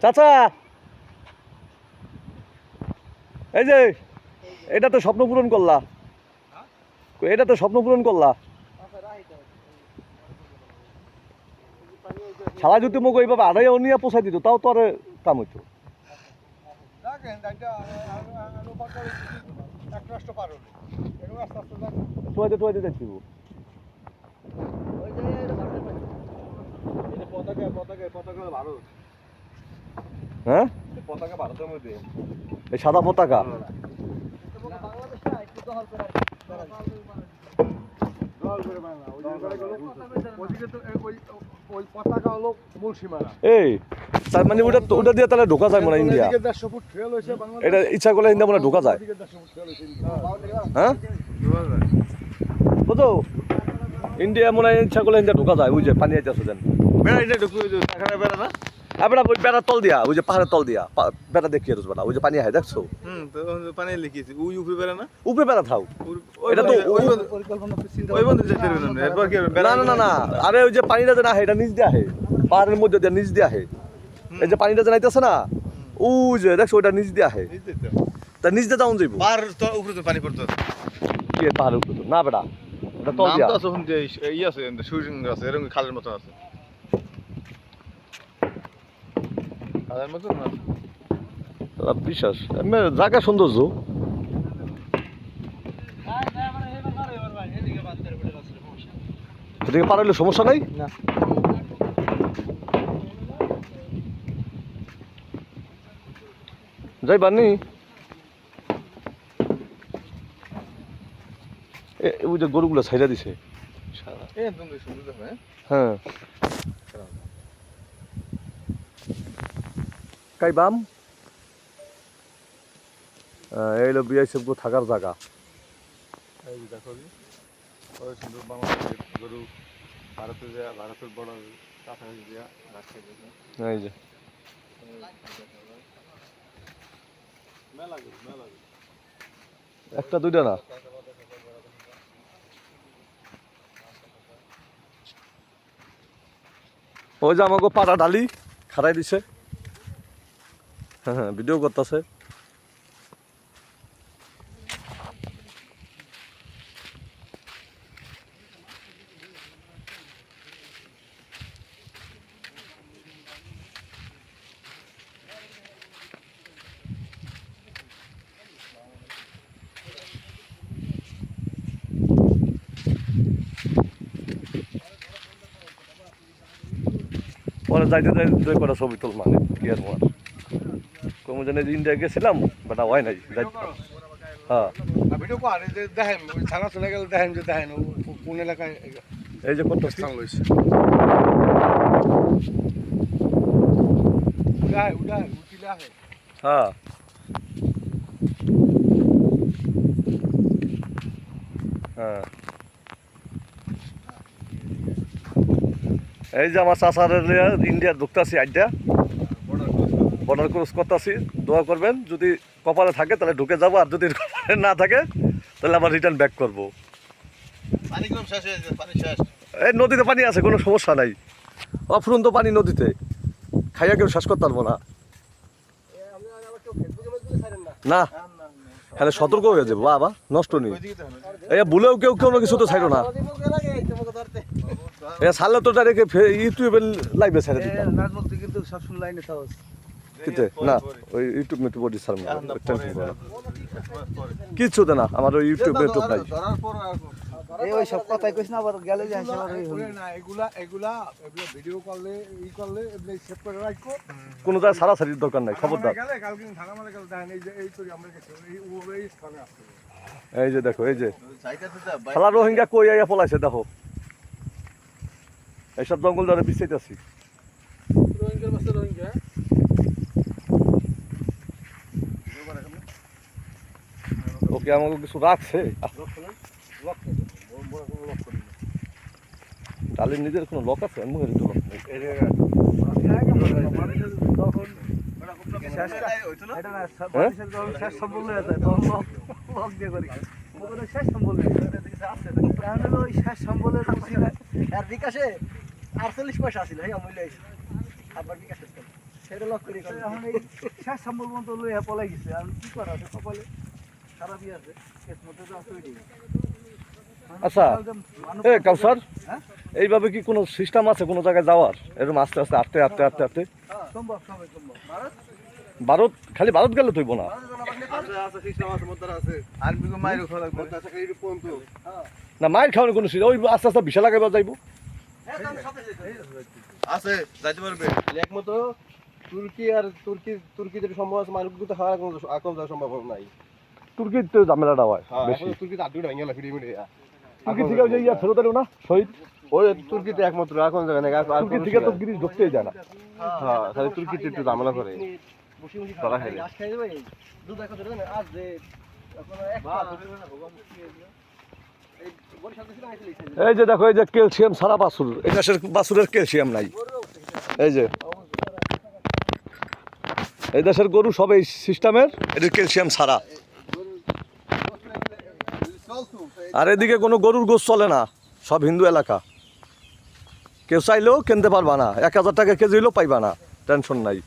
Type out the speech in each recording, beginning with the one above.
চাচা এই যে এটা তো স্বপ্ন পূরণ করলা, এটা তো স্বপ্ন পূরণ করলা। ছাড়া যদি মোক এইভাবে আড়াই অনিয়া পোষাই দিত তাও তো আর কাম হইতো। টুয়াইতে টুয়াইতে দেখছি হ্যাঁ পতাকা ভারতের মধ্যে এই সাদা পতাকা এই তার মানে ওটা দিয়ে তাহলে ঢোকা যায় মনে হয় ইন্ডিয়া। এটা ইচ্ছা করলে ইন্ডিয়া মনে হয় ঢোকা যায়। হ্যাঁ বুঝো ইন্ডিয়া মনে হয় ইচ্ছা করলে ইন্ডিয়া ঢোকা যায়। ওই যে পানি আইতেছে দেন বেড়া না বেড়া ওই বেড়ার তল দিয়া, ওই যে পাহাড়ের তল দিয়া বেড়া দেখিয়ে দেবো বেড়া, ওই যে পানি আয় দেখছো। পানি লিখেছি ওই উপরে বেড়া না, উপরে বেড়া থাও। এটা তো ওই বন্ধু যেতে এরপর কি না না না না, আরে ওই যে পানিটা যে না এটা নিচ দিয়ে আহে, পাহাড়ের মধ্যে দিয়ে নিচ দিয়ে আহে। এই যে পানিটা যে নাইতেছে না, ও যে দেখছো ওইটা নিচ দিয়ে আহে, তা নিচ দিয়ে যাওন যাইব। পাহাড় তো উপরে তো পানি পড়তো কি পাহাড়ের উপরে তো না বেড়া, এটা তল দিয়া আছে। ওখানে যে ই আছে শুটিং আছে এরকম খালের মতো আছে, খালের মতো না বিশ্বাস জায়গা সৌন্দর্য। এদিকে পার হইলে সমস্যা নাই না। যাই বানি ওই যে গরুগুলো ছাইড়া দিছে। হ্যাঁ কাই বাম এই হলো বিআইসিএফ থাকার জায়গা। সুন্দর বাংলাদেশের গরু ভারতের ভারতের বর্ডার কাছাকাছি দিয়া রাখতে এই যে একটা দুইটা না, ওই যে আমাকে পাড়া ডালি খারাই দিছে। হ্যাঁ হ্যাঁ ভিডিও করতেছে। পরে যাইতে যাইতে কটা ছবি তোল মানে কি আর তোমার কোনো জানি ইন্ডিয়া গেছিলাম বেটা হয় নাই যাই। হ্যাঁ ভিডিও করে দেখেন থানা চলে গেলে দেখেন যে দেখেন কোন এলাকায় এই যে কত স্থান লইছে। হ্যাঁ হ্যাঁ এই যে আমার চাষার ইন্ডিয়া ঢুকতেছি আড্ডা বর্ডার ক্রস করতেছি। দোয়া করবেন যদি কপালে থাকে তাহলে ঢুকে যাবো, আর যদি কপালে না থাকে তাহলে আবার রিটার্ন ব্যাক করবো। এই নদীতে পানি আছে, কোনো সমস্যা নাই, অফুরন্ত পানি নদীতে, খাইয়া কেউ শেষ করতে পারবো না। না হ্যাঁ সতর্ক হয়ে যাবো বাবা, নষ্ট নেই। এই ভুলেও কেউ কোনো কিছু তো ছাইড়ো না, ছাড়লে তো ডাইরেক্ট ইউটিউবে লাইভে ছেড়ে দিতাম। কিন্তু না ওই ইউটিউব মিউটিউব ছাড়ব না, টেনশন করো না, কিচ্ছু দে না, আমার ওই ইউটিউব ইউটিউব নাই। ওই সব কথাই কইছ না আবার গেলে যে না এগুলা এগুলা এগুলা ভিডিও করলে ই করলে এমনি সেভ করে রাখো, কোনো জায়গায় ছাড়াছাড়ির দরকার নাই, খবরদার। গেলে কালকে থানা মানে গেলে দেখেন এই যে এই তো আমরা গেছি এই স্থানে আসছে। এই যে দেখো এই যে শালা রোহিঙ্গা কই আইয়া পলাইছে দেখো, এইসব জঙ্গল ধরে পিছাইতেছি। রোহিঙ্গার বাসা রোহিঙ্গা ওকে আমাকে কিছু রাখছে, তাহলে নিজের কোনো লক আছে? মুখের তো লক নেই। শেষ সম্বল হয়ে যায় তখন লক দিয়ে করি শেষ সম্বল ওই শেষ সম্বলের আর বিকাশে 48 পয়সা আছিল, হ্যাঁ মূল্য আবার বিকাশ সেটা লক করি এখন এই শেষ সম্বল মতো লইয়া পলাই গেছে আর কি করা আছে কপালে খারাপই আছে কেস মতো তো আছে ওইটাই। আচ্ছা এ কাউসার হ্যাঁ এইভাবে কি কোনো সিস্টেম আছে কোনো জায়গায় যাওয়ার এরকম আস্তে আস্তে আস্তে আস্তে আস্তে আস্তে সম্ভব সবাই সম্ভব ভারত ভারত খালি ভারত গেলে তুইব না না মায়ের খাওয়ানোর কোনো সিস্টেম ওই আস্তে আস্তে বিশা লাগাইবা যাইব আছে যাইতে পারবে একমাত্র তুর্কি আর তুর্কি যেটা সম্ভব আছে মানুষ কিন্তু খাওয়ার কোনো আকম যাওয়ার সম্ভাবনা নাই। তুর্কির তো ঝামেলাটা হয় বেশি তুর্কিতে আড্ডি ভেঙে গেল ফিরে মিলে তুর্কি থেকে যে ইয়া ফেরত এলো না শহীদ ওই তুর্কিতে একমাত্র এখন যাবে না তুর্কি থেকে তো গিরিশ ঢুকতেই যায় না হ্যাঁ তাহলে তুর্কিতে একটু ঝামেলা করে ধরা খাইলে। এই যে দেখো এই যে ক্যালসিয়াম সারা বাছুর এই দেশের বাছুরের ক্যালসিয়াম নাই এই যে এই দেশের গরু সব এই সিস্টেমের এদের ক্যালসিয়াম ছাড়া আর এদিকে কোনো গরুর গোশ চলে না সব হিন্দু এলাকা কেউ চাইলেও কিনতে পারবা না 1000 টাকা কেজি হলেও পাইবা না টেনশন নাই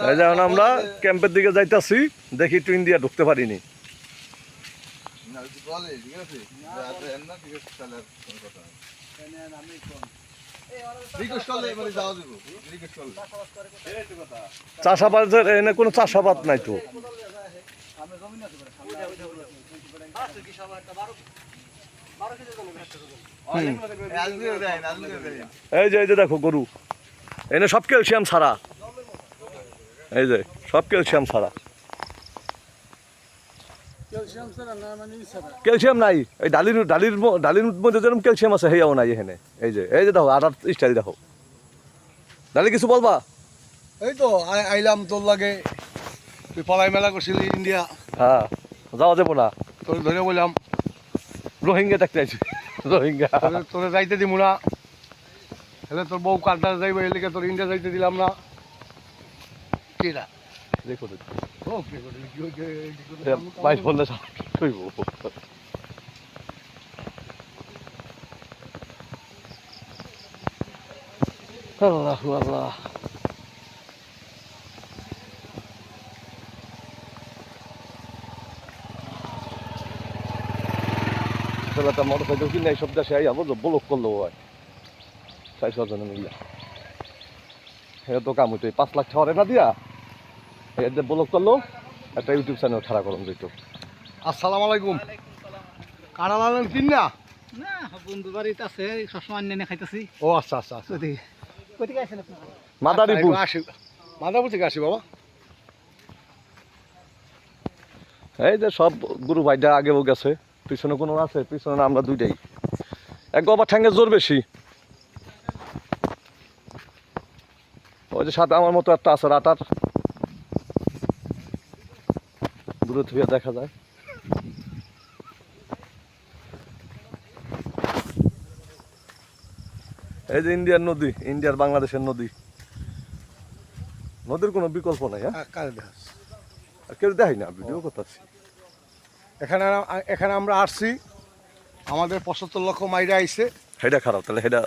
এই যেমন আমরা ক্যাম্পের দিকে যাইতাছি দেখি একটু ইন্ডিয়া ঢুকতে পারিনি চাষাবাদের এনে কোনো চাষাবাদ নাই তো এই যে দেখো গরু এনে সব ক্যালসিয়াম ছাড়া এই যে সব ক্যালসিয়াম ছাড়া ক্যালসিয়াম নাই এই ডালির মধ্যে যেরকম ক্যালসিয়াম আছে সেইয়াও নাই এখানে এই যে দেখো আটার স্টাইল দেখো ডালি কিছু বলবা এই তো আইলাম তোর লাগে তুই পলাই মেলা করছিলি ইন্ডিয়া হ্যাঁ যাওয়া যাবো না তোর ধরে বললাম রোহিঙ্গা দেখতে আইছি রোহিঙ্গা তোরে যাইতে দিব না হলে তোর বউ কাটটা যাইব এলিকে তোর ইন্ডিয়া যাইতে দিলাম না কিরা দেখো ও কি করলি কি হইছে বাইশ বললে কইব আল্লাহ আল্লাহ একটা মোটর সাইকেল কিনে এই সব দেশে আই আবার ব্লক করলো হয় 400 জনে মিলে এটা তো কাম হইতো 5 লাখ টাকা না দিয়া এদের ব্লক করলো একটা ইউটিউব চ্যানেল খাড়া করুন যেত আসসালামু আলাইকুম কাড়া লালেন কিন না না বন্ধু বাড়িতে আছে সবসময় এনে খাইতেছি ও আচ্ছা আচ্ছা আচ্ছা কোথায় আছেন আপনি মাদারীপুর আসি মাদারীপুর থেকে আসি বাবা এই যে সব গুরু ভাইটা আগেও গেছে পিছনে কোনো আছে পিছনে আমরা দুইটাই এক গবা ঠ্যাঙ্গে জোর বেশি ওই যে সাথে আমার মতো একটা আছে রাটার দূরে থেকে দেখা যায় এই যে ইন্ডিয়ার নদী ইন্ডিয়ার বাংলাদেশের নদী নদীর কোনো বিকল্প নাই হ্যাঁ আর কেউ দেখাই না ভিডিও করতেছি এখানে আমরা আসছি আমাদের 75 লক্ষ মাইরা আইছে সেটা খারাপ তাহলে সেটা